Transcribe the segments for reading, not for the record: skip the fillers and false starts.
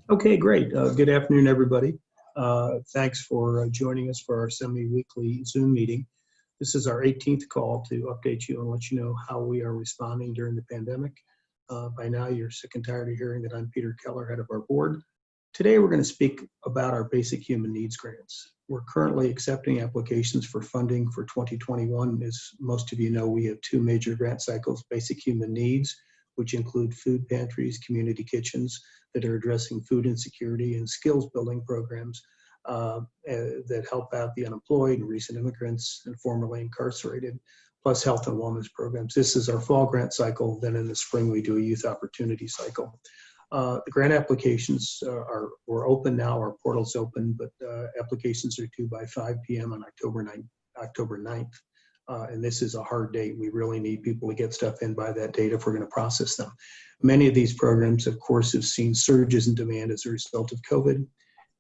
Okay, great. Good afternoon, everybody. Thanks for joining us for our semi-weekly Zoom meeting. This is our 18th call to update you and let you know how we are responding during the pandemic. By now, you're sick and tired of hearing that I'm Peter Keller, head of our board. Today, we're going to speak about our basic human needs grants. We're currently accepting applications for funding for 2021. As most of you know, we have two major grant cycles: basic human needs, which include food pantries, community kitchens that are addressing food insecurity, and skills building programs that help out the unemployed and recent immigrants and formerly incarcerated, plus health and wellness programs. This is our fall grant cycle. Then in the spring, we do a youth opportunity cycle. The grant applications we're open now. Our portal's open, but applications are due by 5 p.m. on October 9th. And this is a hard date. We really need people to get stuff in by that date if we're going to process them. Many of these programs, of course, have seen surges in demand as a result of COVID.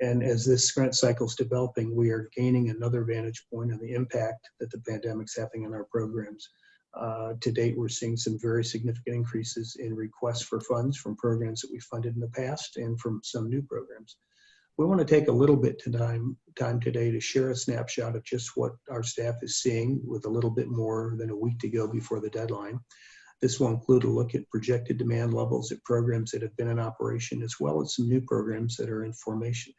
And as this grant cycle is developing, we are gaining another vantage point on the impact that the pandemic's having on our programs. To date, we're seeing some very significant increases in requests for funds from programs that we funded in the past and from some new programs. We want to take a little bit of time today to share a snapshot of just what our staff is seeing with a little bit more than a week to go before the deadline. This will include a look at projected demand levels at programs that have been in operation, as well as some new programs that are in formation.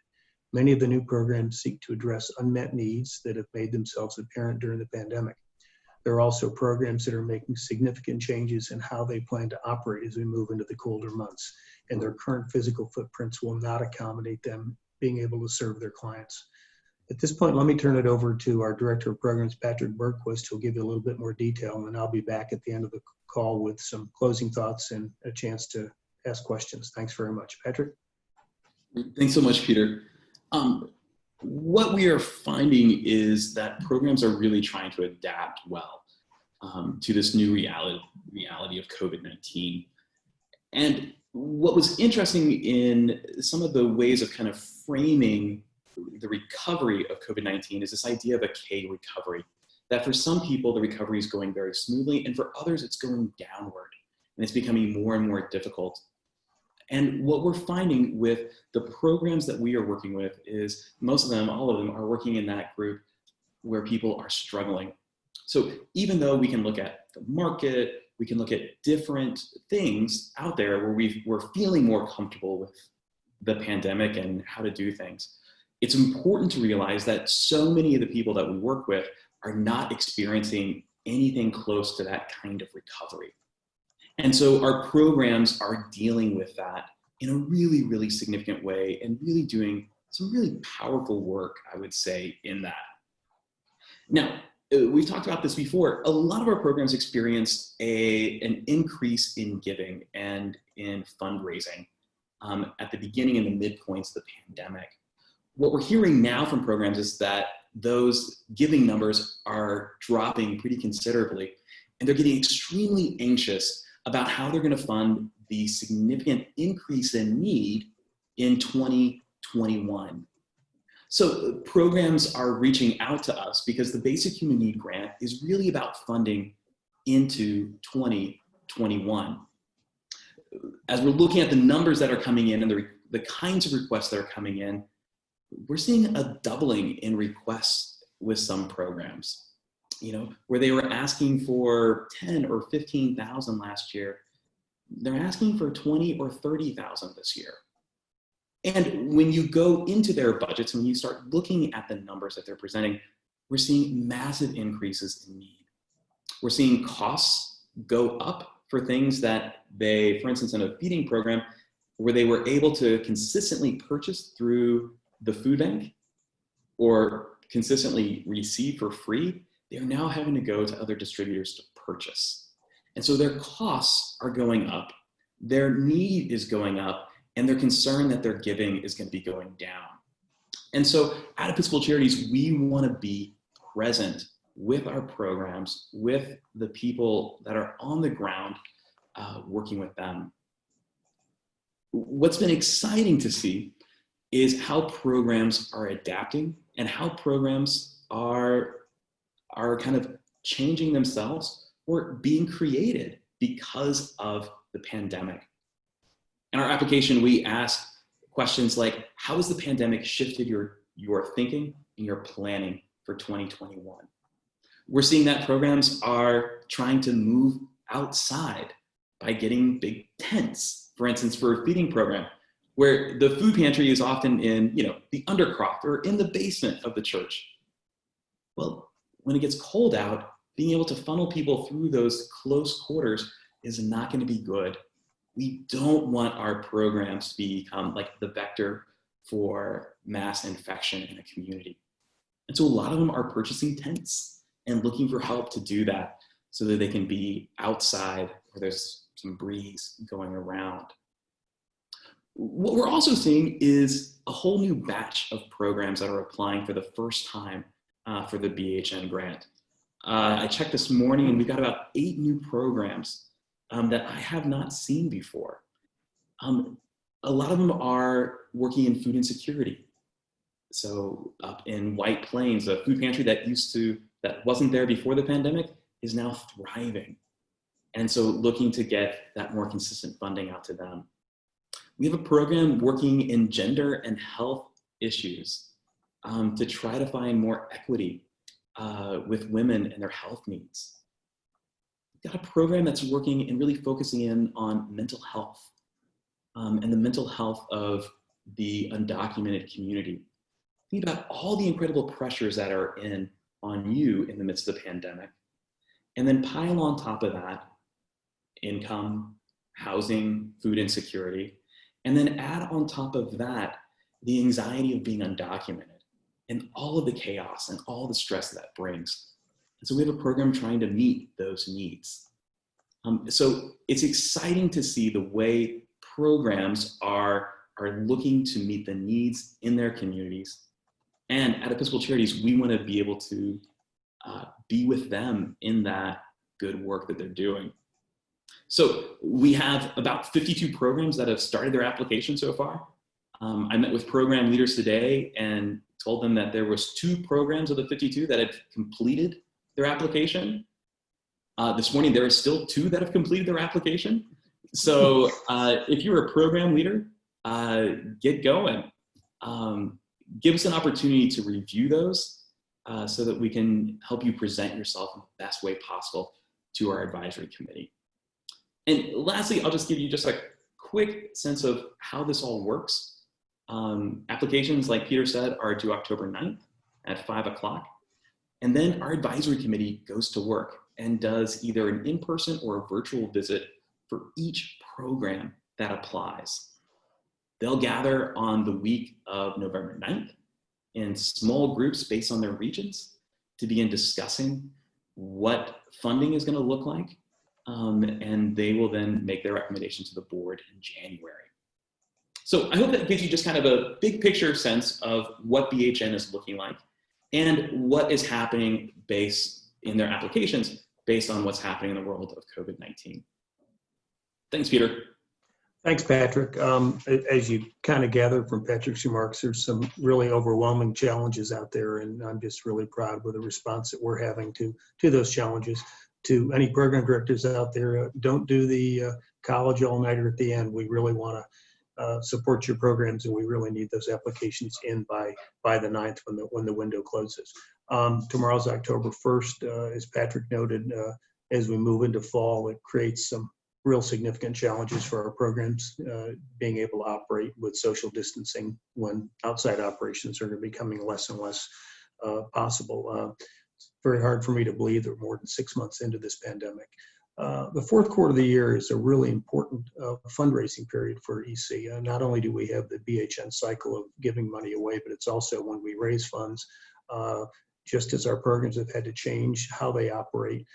Many of the new programs seek to address unmet needs that have made themselves apparent during the pandemic. There are also programs that are making significant changes in how they plan to operate as we move into the colder months, and their current physical footprints will not accommodate them being able to serve their clients. At this point, let me turn it over to our Director of Programs, Patrick Bergquist, who'll give you a little bit more detail, and I'll be back at the end of the call with some closing thoughts and a chance to ask questions. Thanks very much. Patrick? Thanks so much, Peter. What we are finding is that programs are really trying to adapt well to this new reality of COVID-19. And what was interesting in some of the ways of kind of framing the recovery of COVID-19 is this idea of a K recovery, that for some people, the recovery is going very smoothly, and for others, it's going downward, and it's becoming more and more difficult. And what we're finding with the programs that we are working with is most of them, all of them, are working in that group where people are struggling. So even though we can look at the market, we can look at different things out there where we're feeling more comfortable with the pandemic and how to do things, it's important to realize that so many of the people that we work with are not experiencing anything close to that kind of recovery. And so our programs are dealing with that in a really, really significant way and really doing some really powerful work, I would say, in that. Now, we've talked about this before. A lot of our programs experienced an increase in giving and in fundraising at the beginning and the midpoints of the pandemic. What we're hearing now from programs is that those giving numbers are dropping pretty considerably, and they're getting extremely anxious about how they're going to fund the significant increase in need in 2021. So programs are reaching out to us because the Basic Human Need Grant is really about funding into 2021. As we're looking at the numbers that are coming in and the kinds of requests that are coming in, we're seeing a doubling in requests with some programs. Where they were asking for 10 or 15,000 last year, they're asking for 20 or 30,000 this year. And when you go into their budgets, when you start looking at the numbers that they're presenting, we're seeing massive increases in need. We're seeing costs go up for things that they, for instance, in a feeding program, where they were able to consistently purchase through the food bank or consistently receive for free, they are now having to go to other distributors to purchase. And so their costs are going up, their need is going up, and they're concerned that their giving is going to be going down. And so at Episcopal Charities, we want to be present with our programs, with the people that are on the ground, working with them. What's been exciting to see is how programs are adapting and how programs are kind of changing themselves or being created because of the pandemic. In our application, we asked Questions like, how has the pandemic shifted your thinking and your planning for 2021? We're seeing that programs are trying to move outside by getting big tents, for instance, for a feeding program, where the food pantry is often in, the undercroft or in the basement of the church. Well, when it gets cold out, being able to funnel people through those close quarters is not going to be good. We don't want our programs to become like the vector for mass infection in a community. And so a lot of them are purchasing tents and looking for help to do that so that they can be outside where there's some breeze going around. What we're also seeing is a whole new batch of programs that are applying for the first time for the BHN grant. I checked this morning and we've got about 8 new programs that I have not seen before. A lot of them are working in food insecurity. So up in White Plains, a food pantry that wasn't there before the pandemic is now thriving. And so looking to get that more consistent funding out to them. We have a program working in gender and health issues to try to find more equity with women and their health needs. We've got a program that's working and really focusing in on mental health and the mental health of the undocumented community. Think about all the incredible pressures that are on you in the midst of the pandemic. And then pile on top of that income, housing, food insecurity, and then add on top of that the anxiety of being undocumented and all of the chaos and all the stress that brings. And so we have a program trying to meet those needs. So it's exciting to see the way programs are looking to meet the needs in their communities. And at Episcopal Charities, we want to be able to be with them in that good work that they're doing. So we have about 52 programs that have started their application so far. I met with program leaders today and told them that there was 2 programs of the 52 that had completed their application. This morning, there are still 2 that have completed their application. So if you're a program leader, get going. Give us an opportunity to review those so that we can help you present yourself in the best way possible to our advisory committee. And lastly, I'll just give you just a quick sense of how this all works. Applications, like Peter said, are due October 9th at 5 o'clock. And then our advisory committee goes to work and does either an in-person or a virtual visit for each program that applies. They'll gather on the week of November 9th in small groups based on their regions to begin discussing what funding is going to look like. And they will then make their recommendation to the board in January. So I hope that gives you just kind of a big picture sense of what BHN is looking like and what is happening based in their applications based on what's happening in the world of COVID-19. Thanks, Peter. Thanks, Patrick. As you kind of gathered from Patrick's remarks, there's some really overwhelming challenges out there, and I'm just really proud with the response that we're having to those challenges. To any program directors out there, don't do the college all-nighter at the end. We really want to support your programs, and we really need those applications in by the 9th when the window closes. Tomorrow's October 1st, as Patrick noted. As we move into fall, it creates some real significant challenges for our programs, being able to operate with social distancing when outside operations are becoming less and less possible. It's very hard for me to believe that we're more than 6 months into this pandemic. The fourth quarter of the year is a really important fundraising period for EC. Not only do we have the BHN cycle of giving money away, but it's also when we raise funds. Just as our programs have had to change how they operate,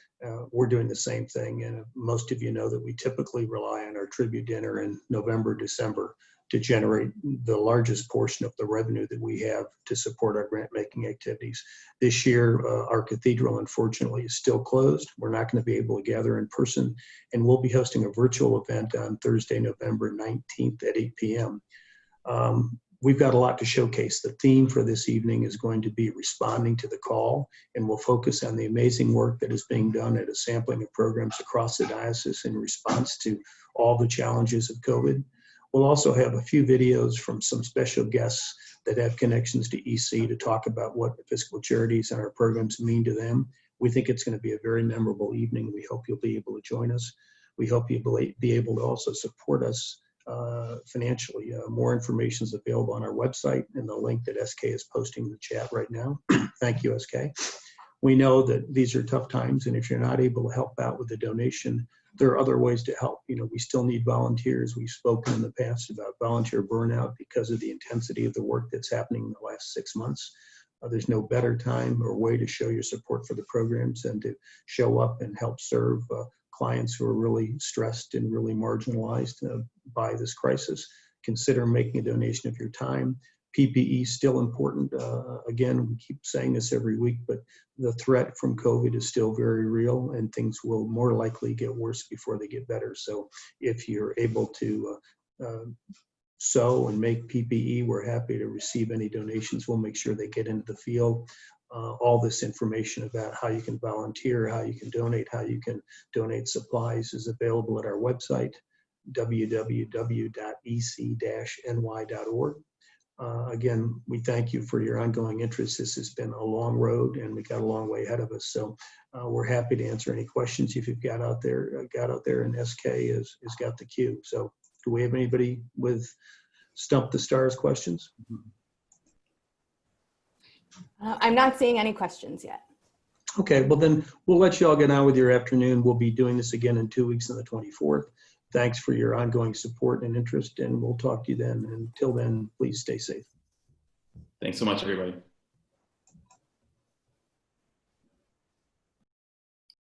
we're doing the same thing. And most of you know that we typically rely on our tribute dinner in November, December to generate the largest portion of the revenue that we have to support our grant-making activities. This year, our cathedral, unfortunately, is still closed. We're not going to be able to gather in person, and we'll be hosting a virtual event on Thursday, November 19th at 8 p.m. We've got a lot to showcase. The theme for this evening is going to be responding to the call, and we'll focus on the amazing work that is being done at a sampling of programs across the diocese in response to all the challenges of COVID. We'll also have a few videos from some special guests that have connections to EC to talk about what Episcopal Charities and our programs mean to them. We think it's going to be a very memorable evening. We hope you'll be able to join us. We hope you'll be able to also support us financially. More information is available on our website and the link that SK is posting in the chat right now. Thank you, SK. We know that these are tough times, and if you're not able to help out with a donation, there are other ways to help. You know, we still need volunteers. We've spoken in the past about volunteer burnout because of the intensity of the work that's happening in the last 6 months. There's no better time or way to show your support for the programs than to show up and help serve clients who are really stressed and really marginalized by this crisis. Consider making a donation of your time. PPE is still important. Again, we keep saying this every week, but the threat from COVID is still very real, and things will more likely get worse before they get better. So if you're able to sew and make PPE, we're happy to receive any donations. We'll make sure they get into the field. All this information about how you can volunteer, how you can donate supplies is available at our website, www.ec-ny.org. Again, we thank you for your ongoing interest. This has been a long road, and we got a long way ahead of us. So we're happy to answer any questions if you've got out there, and SK has got the queue. So do we have anybody with Stump the Stars questions? I'm not seeing any questions yet. Okay, well then we'll let you all get on with your afternoon. We'll be doing this again in 2 weeks on the 24th. Thanks for your ongoing support and interest, and we'll talk to you then. Until then, please stay safe. Thanks so much, everybody.